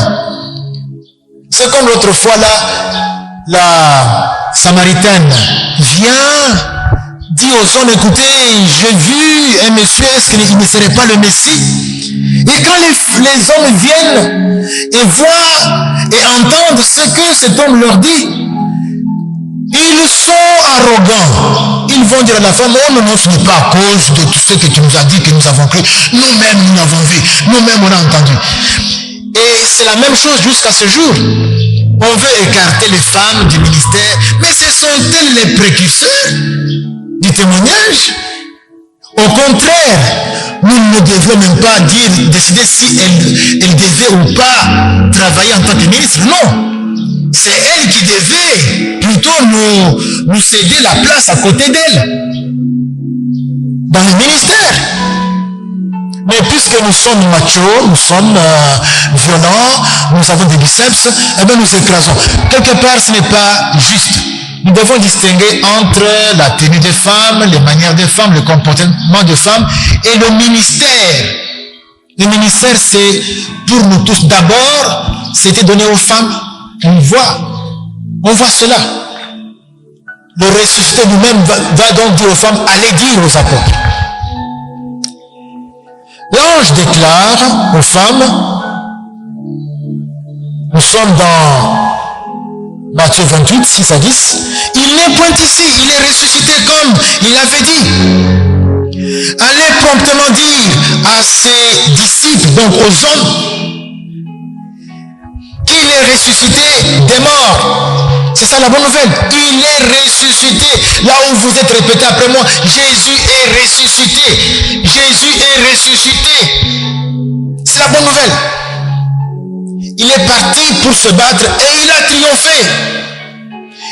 C'est comme l'autre fois là, la Samaritaine vient, dit aux hommes, écoutez, j'ai vu un monsieur, est-ce qu'il ne serait pas le Messie? Et quand les hommes viennent et voient et entendent ce que cet homme leur dit, ils sont arrogants. Ils vont dire à la femme, oh non, ce n'est pas à cause de tout ce que tu nous as dit que nous avons cru. Nous-mêmes, nous l'avons vu. Nous-mêmes, on a entendu. Et c'est la même chose jusqu'à ce jour. On veut écarter les femmes du ministère, mais ce sont-elles les précurseurs du témoignage? Au contraire, nous ne devions même pas décider si elle devait ou pas travailler en tant que ministre. Non. C'est elle qui devait plutôt nous céder la place à côté d'elle dans le ministère. Mais puisque nous sommes machos, nous sommes violents, nous avons des biceps, eh bien nous écrasons. Quelque part, ce n'est pas juste. Nous devons distinguer entre la tenue des femmes, les manières des femmes, le comportement des femmes et le ministère. Le ministère, c'est pour nous tous. D'abord, c'était donné aux femmes. On voit cela. Le ressuscité lui-même va donc dire aux femmes, allez dire aux apôtres. L'ange déclare aux femmes, nous sommes dans Matthieu 28, 6 à 10, il n'est point ici, il est ressuscité comme il avait dit. Allez promptement dire à ses disciples, donc aux hommes, qu'il est ressuscité des morts. C'est ça la bonne nouvelle. Il est ressuscité. Là où vous êtes répété après moi, Jésus est ressuscité. Jésus est ressuscité. C'est la bonne nouvelle. Il est parti pour se battre et il a triomphé.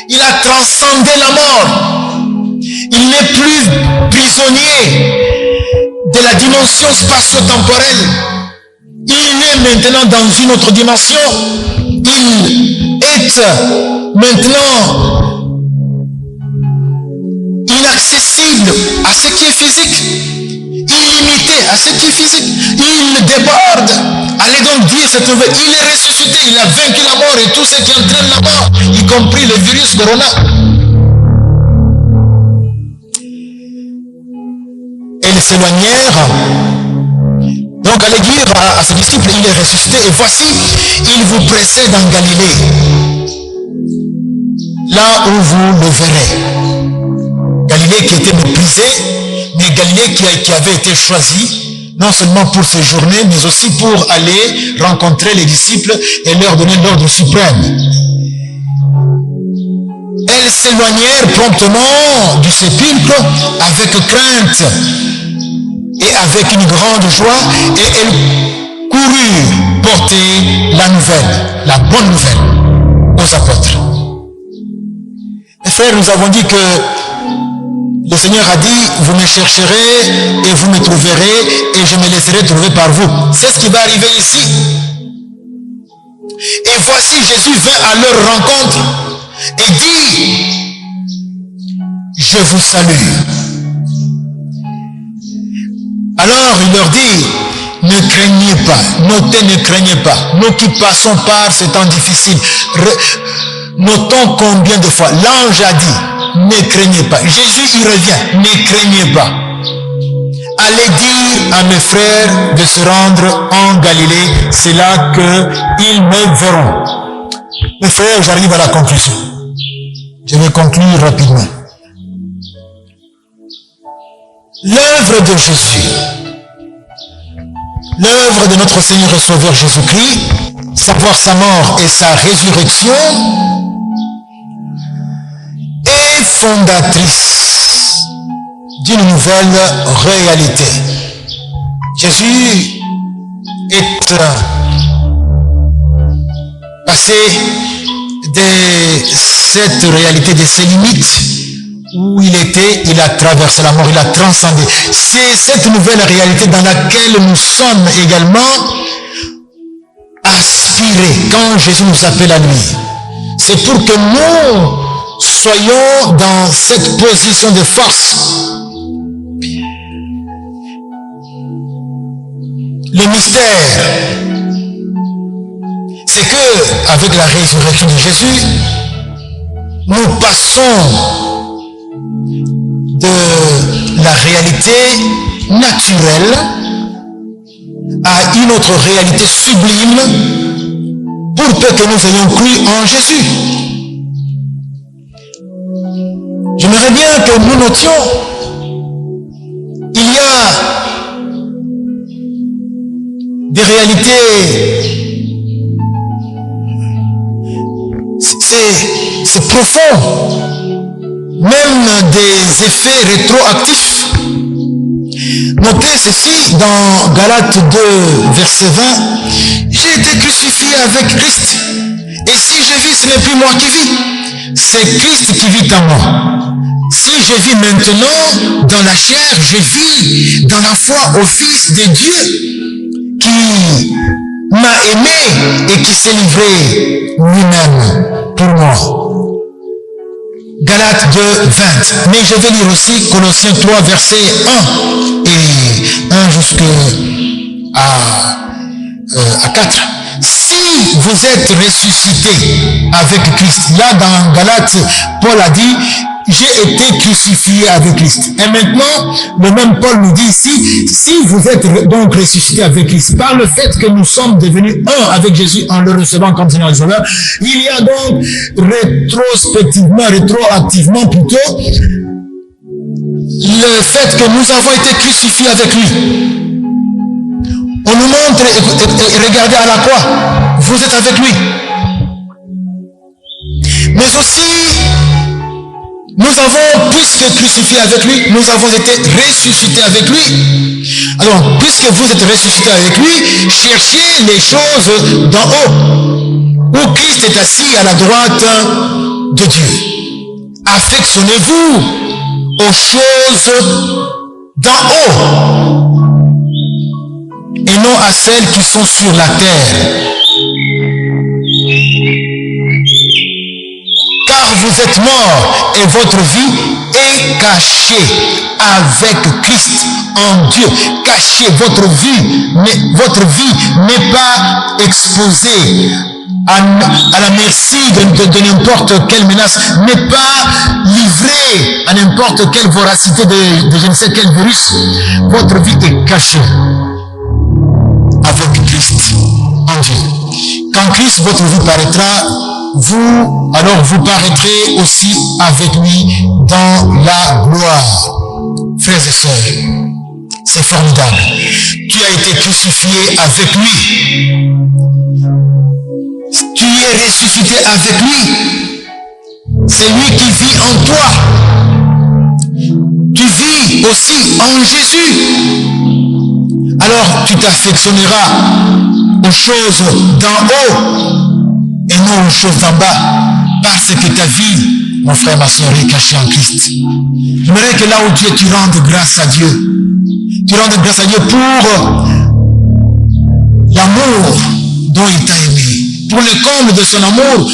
Il a transcendé la mort. Il n'est plus prisonnier de la dimension spatio-temporelle. Il est maintenant dans une autre dimension. Il est maintenant inaccessible à ce qui est physique, illimité à ce qui est physique. Il déborde. Allez donc dire cette nouvelle. Il est ressuscité. Il a vaincu la mort et tout ce qui entraîne la mort, y compris le virus corona. Elles s'éloignèrent. Donc allez dire à ses disciples, il est ressuscité et voici, il vous précède en Galilée, là où vous le verrez. Galilée qui était méprisée, mais Galilée qui avait été choisie, non seulement pour séjourner, mais aussi pour aller rencontrer les disciples et leur donner l'ordre suprême. Elles s'éloignèrent promptement du sépulcre avec crainte et avec une grande joie, et elles coururent porter la nouvelle, la bonne nouvelle aux apôtres. Mes frères, nous avons dit que le Seigneur a dit, vous me chercherez et vous me trouverez et je me laisserai trouver par vous. C'est ce qui va arriver ici. Et voici, Jésus vint à leur rencontre et dit, je vous salue. Alors il leur dit, ne craignez pas, notez, ne craignez pas. Nous qui passons par ces temps difficiles, notons combien de fois l'ange a dit, ne craignez pas. Jésus y revient, ne craignez pas. Allez dire à mes frères de se rendre en Galilée, c'est là qu'ils me verront. Mes frères, j'arrive à la conclusion. Je vais conclure rapidement. L'œuvre de Jésus, l'œuvre de notre Seigneur et Sauveur Jésus-Christ, savoir sa mort et sa résurrection, est fondatrice d'une nouvelle réalité. Jésus est passé de cette réalité, de ses limites, où il était, il a traversé la mort, il a transcendé. C'est cette nouvelle réalité dans laquelle nous sommes également aspirer quand Jésus nous appelle à lui. C'est pour que nous soyons dans cette position de force. Le mystère, c'est que avec la résurrection de Jésus, nous passons de la réalité naturelle à une autre réalité sublime pour peu que nous ayons cru en Jésus. J'aimerais bien que nous notions, il y a des réalités, c'est profond, même des effets rétroactifs. Notez ceci dans Galates 2, verset 20. J'ai été crucifié avec Christ. Et si je vis, ce n'est plus moi qui vis. C'est Christ qui vit en moi. Si je vis maintenant dans la chair, je vis dans la foi au Fils de Dieu qui m'a aimé et qui s'est livré lui-même pour moi. Galates 2, 20. Mais je vais lire aussi Colossiens 3, verset 1 et 1 jusqu'à 4. Si vous êtes ressuscité avec Christ, là dans Galates, Paul a dit, j'ai été crucifié avec Christ. Et maintenant, le même Paul nous dit ici, si vous êtes donc ressuscité avec Christ, par le fait que nous sommes devenus un avec Jésus en le recevant comme Seigneur et Sauveur, il y a donc rétroactivement plutôt, le fait que nous avons été crucifiés avec lui. On nous montre et regardez à la croix, vous êtes avec lui. Mais aussi, nous avons, puisque crucifiés avec lui, nous avons été ressuscités avec lui. Alors, puisque vous êtes ressuscités avec lui, cherchez les choses d'en haut, où Christ est assis à la droite de Dieu. Affectionnez-vous aux choses d'en haut, et non à celles qui sont sur la terre. Car vous êtes morts et votre vie est cachée avec Christ en Dieu. Cachez votre vie, mais votre vie n'est pas exposée à la merci de n'importe quelle menace, n'est pas livrée à n'importe quelle voracité de je ne sais quel virus. Votre vie est cachée avec Christ en Dieu. Quand Christ, votre vie paraîtra, alors vous paraîtrez aussi avec lui dans la gloire. Frères et sœurs, c'est formidable. Tu as été crucifié avec lui. Tu es ressuscité avec lui. C'est lui qui vit en toi. Tu vis aussi en Jésus. Alors tu t'affectionneras aux choses d'en haut et non aux choses d'en bas, parce que ta vie, mon frère, ma soeur, est cachée en Christ. J'aimerais que là où tu es, tu rendes grâce à Dieu. Tu rendes grâce à Dieu pour l'amour dont il t'a aimé, pour le comble de son amour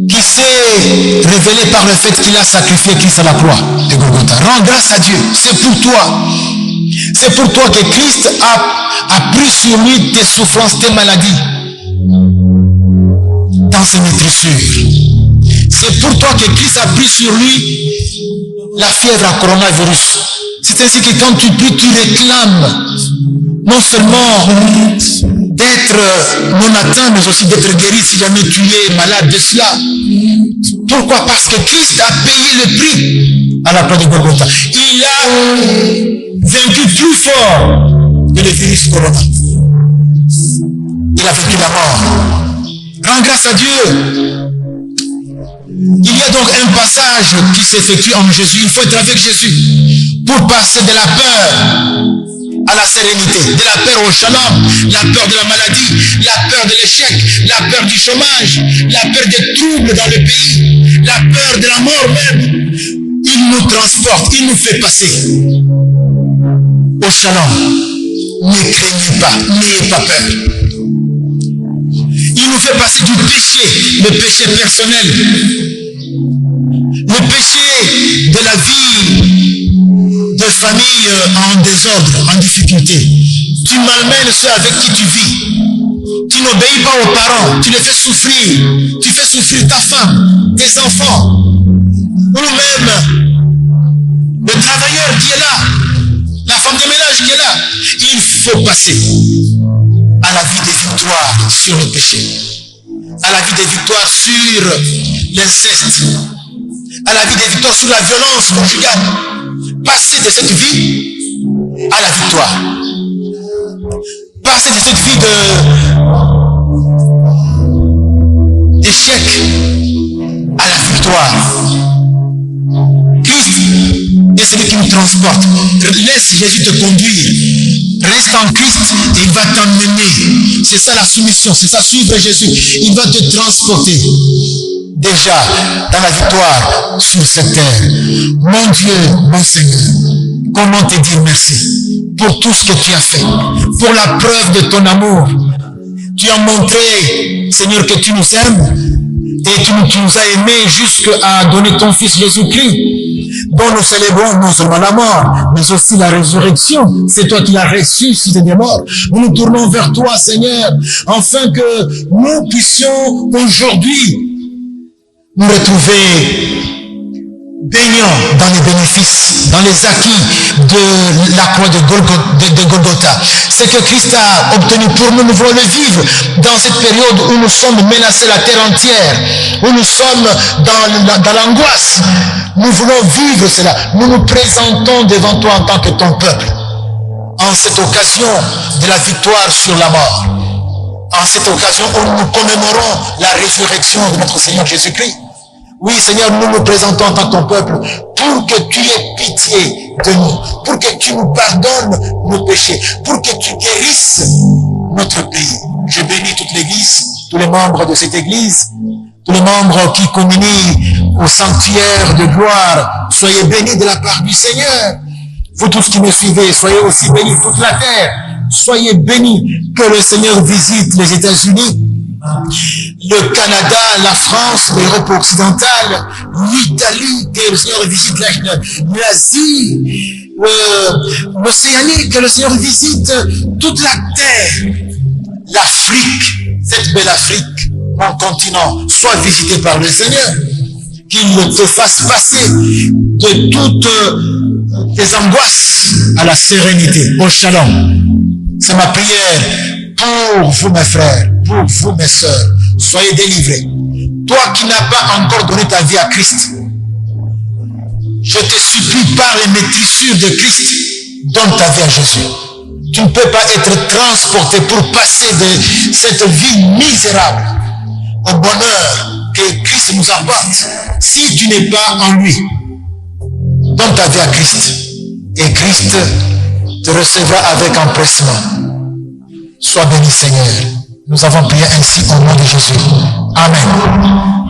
qui s'est révélé par le fait qu'il a sacrifié Christ à la croix de Golgotha. Rends grâce à Dieu, c'est pour toi. C'est pour toi que Christ a pris sur lui tes souffrances, tes maladies, dans ses maîtrissures. C'est pour toi que Christ a pris sur lui la fièvre à coronavirus. C'est ainsi que quand tu pries, tu réclames non seulement d'être non atteint, mais aussi d'être guéri si jamais tu es malade de cela. Pourquoi? Parce que Christ a payé le prix à la croix de Golgotha. Il a vaincu plus fort que le virus corona. Il a vaincu la mort. Rends grâce à Dieu. Il y a donc un passage qui s'effectue en Jésus. Il faut être avec Jésus pour passer de la peur à la sérénité, de la peur au shalom, la peur de la maladie, la peur de l'échec, la peur du chômage, la peur des troubles dans le pays, la peur de la mort même. Il nous transporte, il nous fait passer au shalom, Ne craignez pas, n'ayez pas peur. Il nous fait passer du péché, le péché personnel, le péché de la vie de famille en désordre, en difficulté. Tu malmènes ceux avec qui tu vis. Tu n'obéis pas aux parents, tu les fais souffrir. Tu fais souffrir ta femme, tes enfants, ou même le travailleur qui est là, la femme de ménage qui est là. Il faut passer à la vie des victoires sur le péché, à la vie des victoires sur l'inceste, à la vie des victoires sur la violence conjugale. Passer de cette vie à la victoire. Passer de cette vie d'échec à la victoire. Christ est celui qui nous transporte. Laisse Jésus te conduire. Reste en Christ et il va t'emmener. C'est ça la soumission, c'est ça suivre Jésus. Il va te transporter déjà dans la victoire sur cette terre. Mon Dieu, mon Seigneur, comment te dire merci pour tout ce que tu as fait, pour la preuve de ton amour. Tu as montré, Seigneur, que tu nous aimes et tu nous as aimés jusqu'à donner ton Fils Jésus-Christ, dont nous célébrons non seulement la mort, mais aussi la résurrection. C'est toi qui l'as ressuscité des morts. Nous nous tournons vers toi, Seigneur, afin que nous puissions aujourd'hui nous retrouver baignant dans les bénéfices, dans les acquis de la croix de Golgotha. C'est que Christ a obtenu pour nous, nous voulons le vivre dans cette période où nous sommes menacés la terre entière, où nous sommes dans l'angoisse. Nous voulons vivre cela. Nous nous présentons devant toi en tant que ton peuple, en cette occasion de la victoire sur la mort, en cette occasion où nous commémorons la résurrection de notre Seigneur Jésus-Christ. Oui, Seigneur, nous nous présentons en tant que ton peuple pour que tu aies pitié de nous, pour que tu nous pardonnes nos péchés, pour que tu guérisses notre pays. Je bénis toute l'église, tous les membres de cette église, tous les membres qui communient au sanctuaire de gloire. Soyez bénis de la part du Seigneur. Vous tous qui me suivez, soyez aussi bénis toute la terre. Soyez bénis. Que le Seigneur visite les États-Unis, le Canada, la France, l'Europe occidentale, l'Italie, que le Seigneur visite l'Asie, l'Océanie, que le Seigneur visite toute la terre, l'Afrique, cette belle Afrique, mon continent, soit visité par le Seigneur, qu'il te fasse passer de toutes tes angoisses à la sérénité, au shalom. C'est ma prière pour vous, mes frères, pour vous, mes sœurs. Soyez délivrés. Toi qui n'as pas encore donné ta vie à Christ, je te supplie par les maîtrissures de Christ, donne ta vie à Jésus. Tu ne peux pas être transporté pour passer de cette vie misérable au bonheur que Christ nous apporte si tu n'es pas en lui. Donne ta vie à Christ et Christ te recevra avec empressement. Sois béni, Seigneur. Nous avons prié ainsi au nom de Jésus. Amen.